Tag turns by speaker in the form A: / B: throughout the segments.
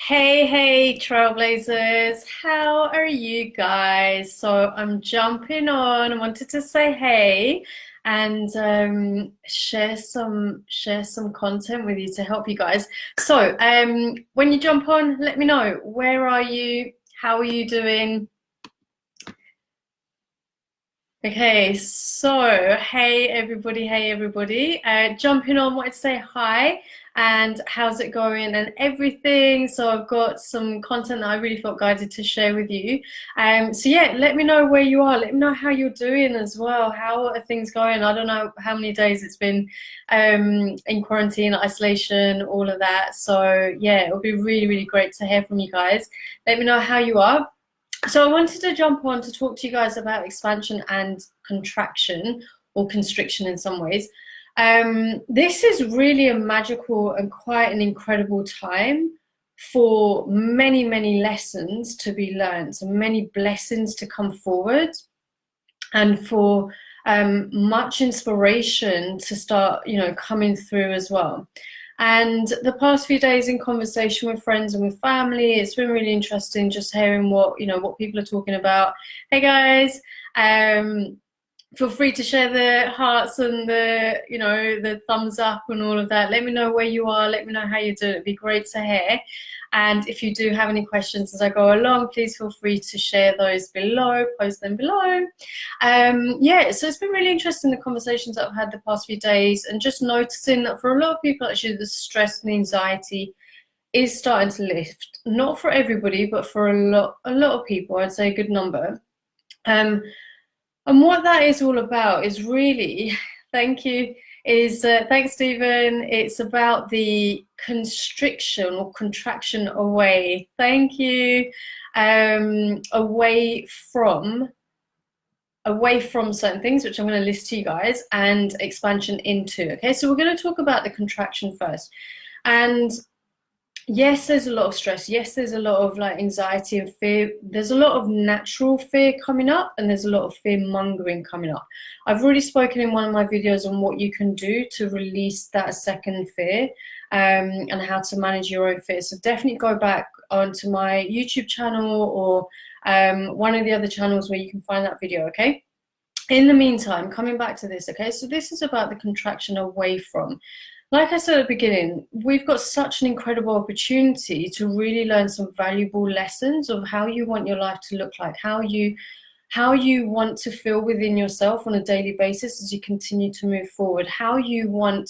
A: Hey, trailblazers, how are you guys? So I'm jumping on. I wanted to say hey and share some content with you to help you guys. So when you jump on, let me know, where are you? How are you doing? Okay, so hey everybody. Jumping on, wanted to say hi and how's it going and everything. So I've got some content that I really felt guided to share with you. So yeah, let me know where you are. Let me know how you're doing as well. How are things going? I don't know how many days it's been in quarantine, isolation, all of that. So yeah, it'll be really great to hear from you guys. Let me know how you are. So I wanted to jump on to talk to you guys about expansion and contraction, or constriction in some ways. This is really a magical and quite an incredible time for many lessons to be learned, so many blessings to come forward, and for much inspiration to start, coming through as well. And the past few days in conversation with friends and with family, it's been really interesting just hearing what people are talking about. Hey guys, feel free to share the hearts and the thumbs up and all of that. Let me know where you are. Let me know how you do. It'd be great to hear. And if you do have any questions as I go along, please feel free to share those below, post them below. Yeah, so it's been really interesting, the conversations that I've had the past few days, and just noticing that for a lot of people, actually, the stress and the anxiety is starting to lift. Not for everybody, but for a lot of people, I'd say a good number. And what that is all about is really, thank you, thanks Stephen, it's about the constriction or contraction away, thank you, away from certain things, which I'm going to list to you guys, and expansion into. Okay, so we're going to talk about the contraction first. And yes, there's a lot of stress. Yes, there's a lot of anxiety and fear. There's a lot of natural fear coming up, and there's a lot of fear mongering coming up. I've already spoken in one of my videos on what you can do to release that second fear, and how to manage your own fear. So definitely go back onto my YouTube channel or one of the other channels where you can find that video, okay? In the meantime, coming back to this, okay, so this is about the contraction away from. Like I said at the beginning, we've got such an incredible opportunity to really learn some valuable lessons of how you want your life to look like, how you want to feel within yourself on a daily basis as you continue to move forward, how you want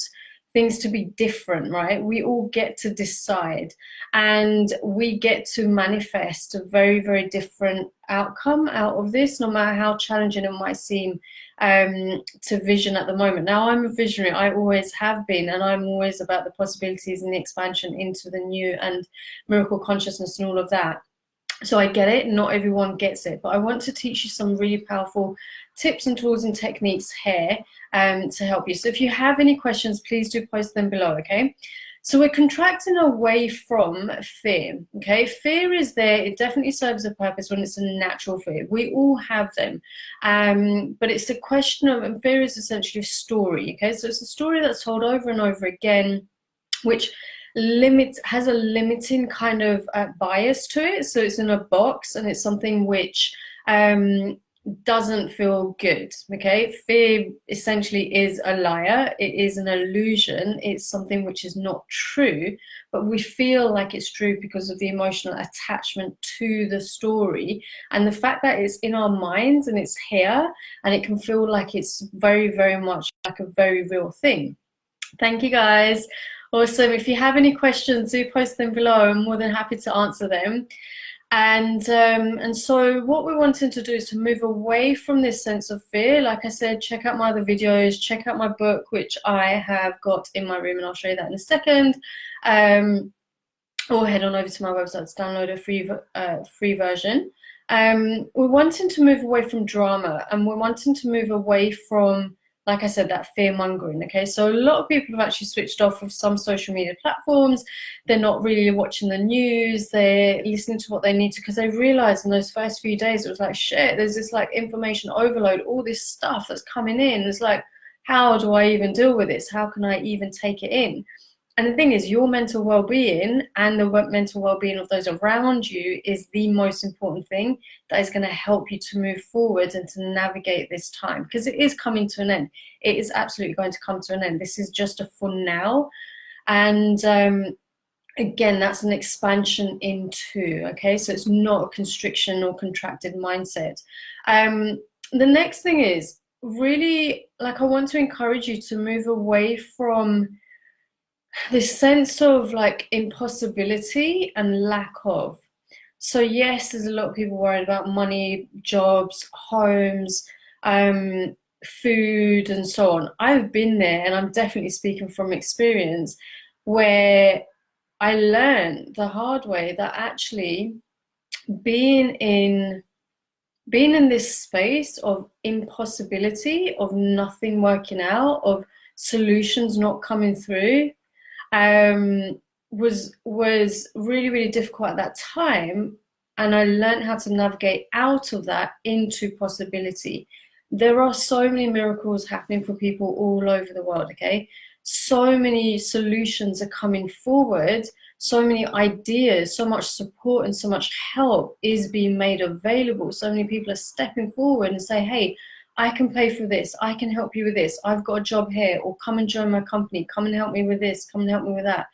A: things to be different, right? We all get to decide, and we get to manifest a very different outcome out of this, no matter how challenging it might seem to vision at the moment. Now, I'm a visionary, I always have been, and I'm always about the possibilities and the expansion into the new and miracle consciousness and all of that. So I get it, not everyone gets it, but I want to teach you some really powerful tips and tools and techniques here to help you. So if you have any questions, please do post them below, okay? So we're contracting away from fear, okay? Fear is there, it definitely serves a purpose when it's a natural fear. We all have them, but it's a question of, and fear is essentially a story, okay? So it's a story that's told over and over again, which has a limiting kind of bias to it. So it's in a box, and it's something which doesn't feel good, okay? Fear essentially is a liar. It is an illusion. It's something which is not true, but we feel like it's true because of the emotional attachment to the story, and the fact that it's in our minds and it's here, and it can feel like it's very much like a very real thing. Thank you guys. Awesome. If you have any questions, do post them below. I'm more than happy to answer them. And so what we're wanting to do is to move away from this sense of fear. Like I said, check out my other videos, check out my book, which I have got in my room, and I'll show you that in a second. Or head on over to my website to download a free version. We're wanting to move away from drama, and we're wanting to move away from, like I said, that fear mongering, okay? So a lot of people have actually switched off of some social media platforms. They're not really watching the news. They're listening to what they need to, because they realized in those first few days, it was like, shit, there's this information overload, all this stuff that's coming in. It's like, how do I even deal with this? How can I even take it in? And the thing is, your mental well-being and the mental well-being of those around you is the most important thing that is going to help you to move forward and to navigate this time, because it is coming to an end. It is absolutely going to come to an end. This is just a for now. And again, that's an expansion into, okay? So it's not a constriction or contracted mindset. The next thing is really, like, I want to encourage you to move away from this sense of like impossibility and lack of. So yes, there's a lot of people worried about money, jobs, homes, food, and so on. I've been there, and I'm definitely speaking from experience, where I learned the hard way that actually being in this space of impossibility, of nothing working out, of solutions not coming through, was really, really difficult at that time. And I learned how to navigate out of that into possibility. There are so many miracles happening for people all over the world, okay? So many solutions are coming forward, so many ideas, so much support and so much help is being made available. So many people are stepping forward and say, hey, I can pay for this, I can help you with this, I've got a job here, or come and join my company, come and help me with this, come and help me with that.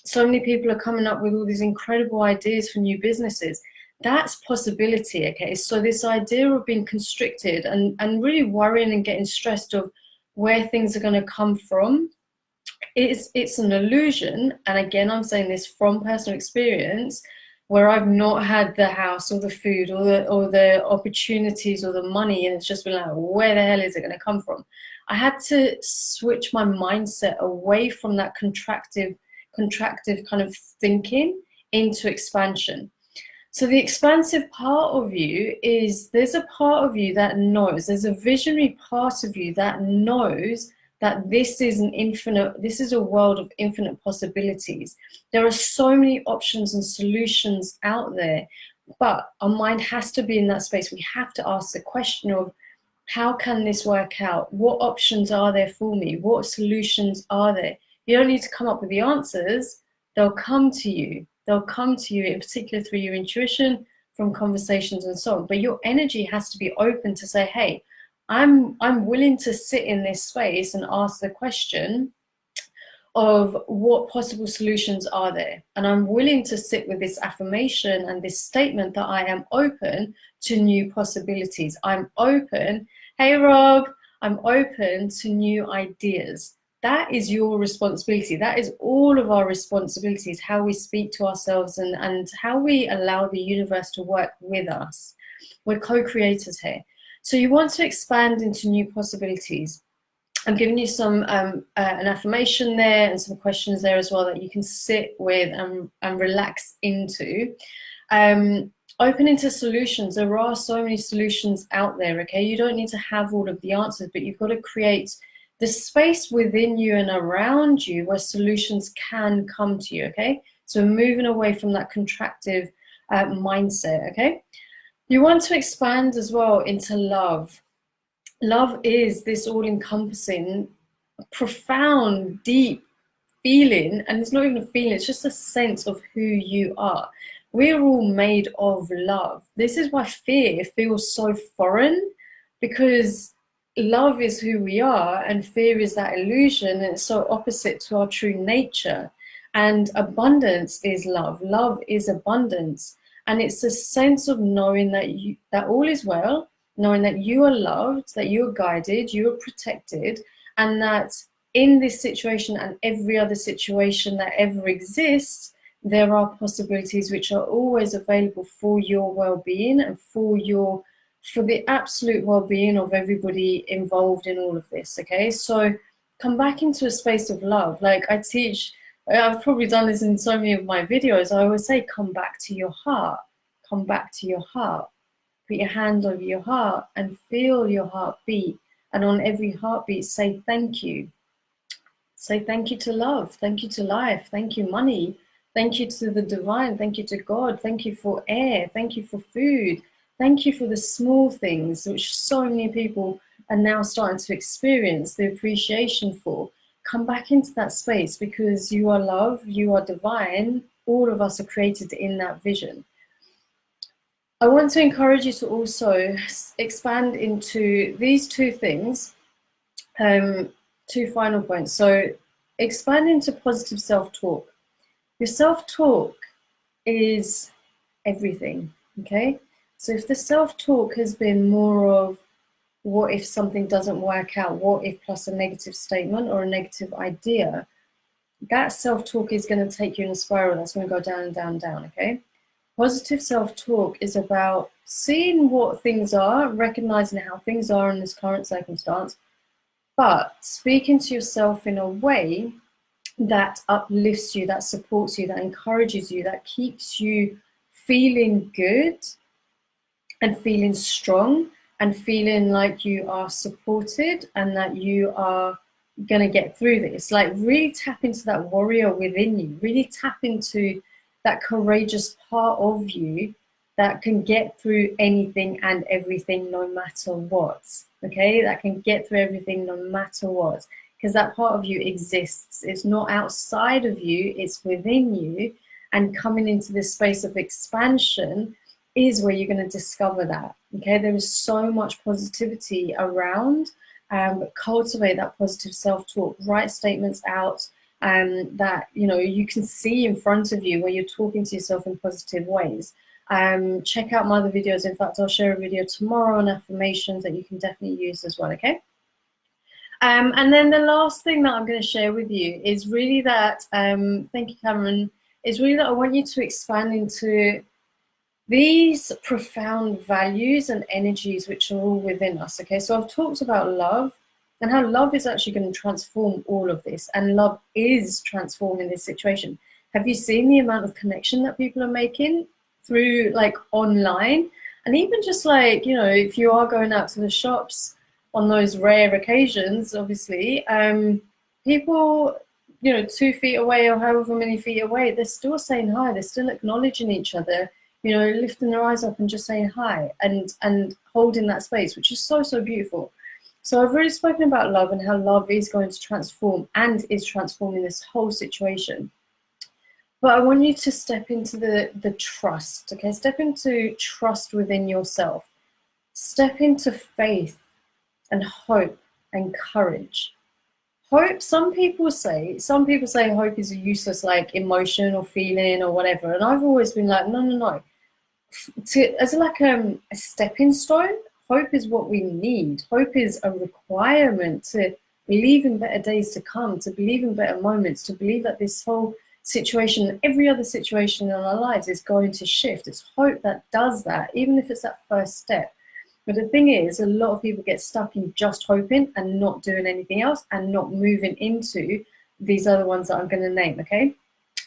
A: So many people are coming up with all these incredible ideas for new businesses. That's possibility, okay? So this idea of being constricted and really worrying and getting stressed of where things are going to come from, it's an illusion. And again, I'm saying this from personal experience, where I've not had the house or the food or the opportunities or the money, and it's just been like, where the hell is it going to come from? I had to switch my mindset away from that contractive kind of thinking into expansion. So the expansive part of you is, there's a part of you that knows, there's a visionary part of you that knows that this is a world of infinite possibilities. There are so many options and solutions out there, but our mind has to be in that space. We have to ask the question of, how can this work out? What options are there for me? What solutions are there? You don't need to come up with the answers. They'll come to you. They'll come to you in particular through your intuition, from conversations and so on. But your energy has to be open to say, hey, I'm willing to sit in this space and ask the question of what possible solutions are there. And I'm willing to sit with this affirmation and this statement that I am open to new possibilities. I'm open. Hey, Rob, I'm open to new ideas. That is your responsibility. That is all of our responsibilities, how we speak to ourselves and how we allow the universe to work with us. We're co-creators here. So you want to expand into new possibilities. I'm giving you some an affirmation there and some questions there as well that you can sit with and relax into. Open into solutions. There are so many solutions out there, okay? You don't need to have all of the answers, but you've got to create the space within you and around you where solutions can come to you, okay? So moving away from that contractive mindset, okay? You want to expand as well into love. Love is this all-encompassing, profound, deep feeling, and it's not even a feeling, it's just a sense of who you are. We're all made of love. This is why fear feels so foreign, because love is who we are and fear is that illusion, and it's so opposite to our true nature. And abundance is love. Love is abundance. And it's a sense of knowing that all is well, knowing that you are loved, that you are guided, you are protected, and that in this situation and every other situation that ever exists, there are possibilities which are always available for your well-being and for the absolute well-being of everybody involved in all of this, okay? So come back into a space of love. Like I teach, I've probably done this in so many of my videos, I always say, come back to your heart. Come back to your heart. Put your hand over your heart and feel your heart beat. And on every heartbeat, say thank you. Say thank you to love. Thank you to life. Thank you, money. Thank you to the divine. Thank you to God. Thank you for air. Thank you for food. Thank you for the small things, which so many people are now starting to experience the appreciation for. come back into that space, because you are love, you are divine. All of us are created in that vision. I want to encourage you to also expand into these two things, two final points. So expand into positive self-talk. Your self-talk is everything, okay? So if the self-talk has been more of, what if something doesn't work out? What if plus a negative statement or a negative idea? That self-talk is going to take you in a spiral. That's going to go down and down and down, okay? Positive self-talk is about seeing what things are, recognizing how things are in this current circumstance, but speaking to yourself in a way that uplifts you, that supports you, that encourages you, that keeps you feeling good and feeling strong and feeling like you are supported and that you are going to get through this. Like, really tap into that warrior within you, really tap into that courageous part of you that can get through anything and everything no matter what, okay? That can get through everything no matter what, because that part of you exists. It's not outside of you, it's within you. And coming into this space of expansion is where you're going to discover that, okay? There is so much positivity around. Cultivate that positive self-talk, write statements out that you can see in front of you where you're talking to yourself in positive ways. Check out my other videos. In fact, I'll share a video tomorrow on affirmations that you can definitely use as well, okay? And then the last thing that I'm going to share with you is really that, thank you, Cameron, is really that I want you to expand into these profound values and energies which are all within us, okay? So I've talked about love and how love is actually going to transform all of this, and love is transforming this situation. Have you seen the amount of connection that people are making through, like, online? And even just like, if you are going out to the shops on those rare occasions, obviously, people, 2 feet away or however many feet away, they're still saying hi, they're still acknowledging each other, lifting their eyes up and just saying hi and holding that space, which is so, so beautiful. So I've really spoken about love and how love is going to transform and is transforming this whole situation. But I want you to step into the trust, okay? Step into trust within yourself. Step into faith and hope and courage. Hope, some people say hope is a useless, like, emotion or feeling or whatever. And I've always been like, no. As like a stepping stone, hope is what we need. Hope is a requirement to believe in better days to come, to believe in better moments, to believe that this whole situation, every other situation in our lives is going to shift. It's hope that does that, even if it's that first step. But the thing is, a lot of people get stuck in just hoping and not doing anything else and not moving into these other ones that I'm going to name, okay?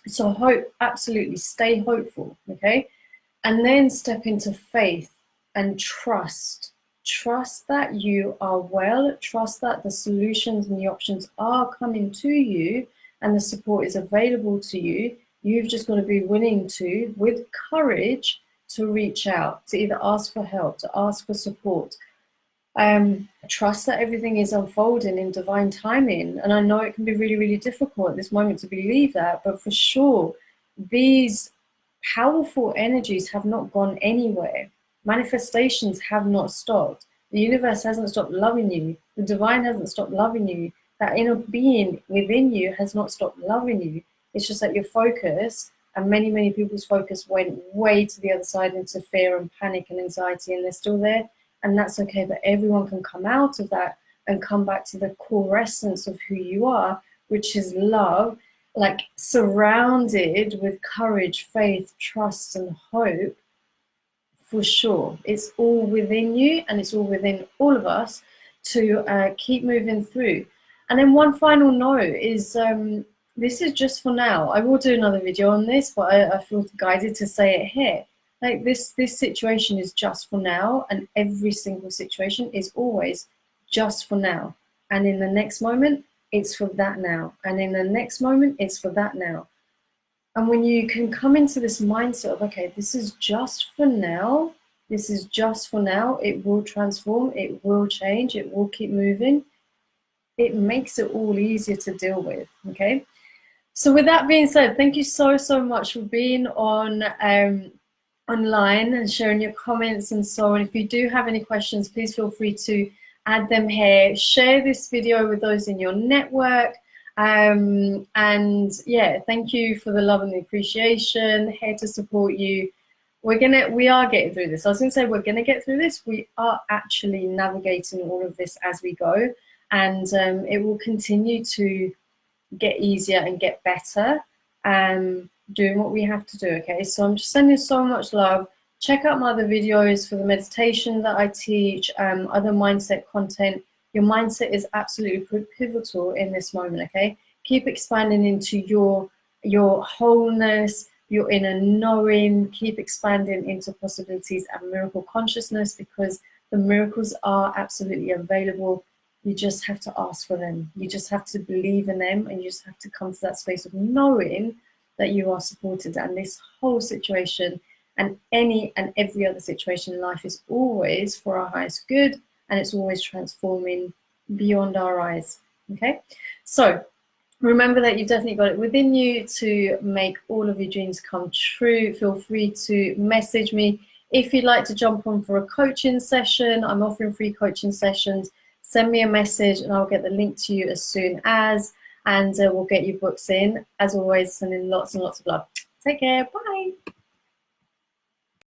A: So hope, absolutely, stay hopeful, okay? And then step into faith and trust. Trust that you are well, trust that the solutions and the options are coming to you and the support is available to you. You've just got to be willing to, with courage, to reach out, to either ask for help, to ask for support. Trust that everything is unfolding in divine timing. And I know it can be really, really difficult at this moment to believe that, but for sure, these powerful energies have not gone anywhere. Manifestations have not stopped. The universe hasn't stopped loving you. The divine hasn't stopped loving you. That inner being within you has not stopped loving you. It's just that your focus, and many, many people's focus, went way to the other side into fear and panic and anxiety, and they're still there. And that's okay, but everyone can come out of that and come back to the core essence of who you are, which is love, like surrounded with courage, faith, trust, and hope. For sure, it's all within you, and it's all within all of us to keep moving through. And then one final note is, this is just for now. I will do another video on this, but I feel guided to say it here. Like, this situation is just for now, and every single situation is always just for now. And in the next moment, it's for that now. And in the next moment, it's for that now. And when you can come into this mindset of, okay, this is just for now, this is just for now, it will transform, it will change, it will keep moving. it makes it all easier to deal with, okay? So with that being said, thank you so, so much for being on online and sharing your comments and so on. If you do have any questions, please feel free to add them here. Share this video with those in your network. And yeah, thank you for the love and the appreciation. Here to support you. We are getting through this. I was gonna say we're gonna get through this. We are actually navigating all of this as we go, and it will continue to get easier and get better, doing what we have to do, okay? So I'm just sending so much love. Check out my other videos for the meditation that I teach, other mindset content. Your mindset is absolutely pivotal in this moment, okay? Keep expanding into your wholeness, your inner knowing. Keep expanding into possibilities and miracle consciousness, because the miracles are absolutely available. You just have to ask for them. You just have to believe in them, and you just have to come to that space of knowing that you are supported. And this whole situation and any and every other situation in life is always for our highest good, and it's always transforming beyond our eyes, okay? So remember that you've definitely got it within you to make all of your dreams come true. Feel free to message me. If you'd like to jump on for a coaching session, I'm offering free coaching sessions. Send me a message and I'll get the link to you as soon as, and we'll get you books in. As always, sending lots and lots of love. Take care. Bye.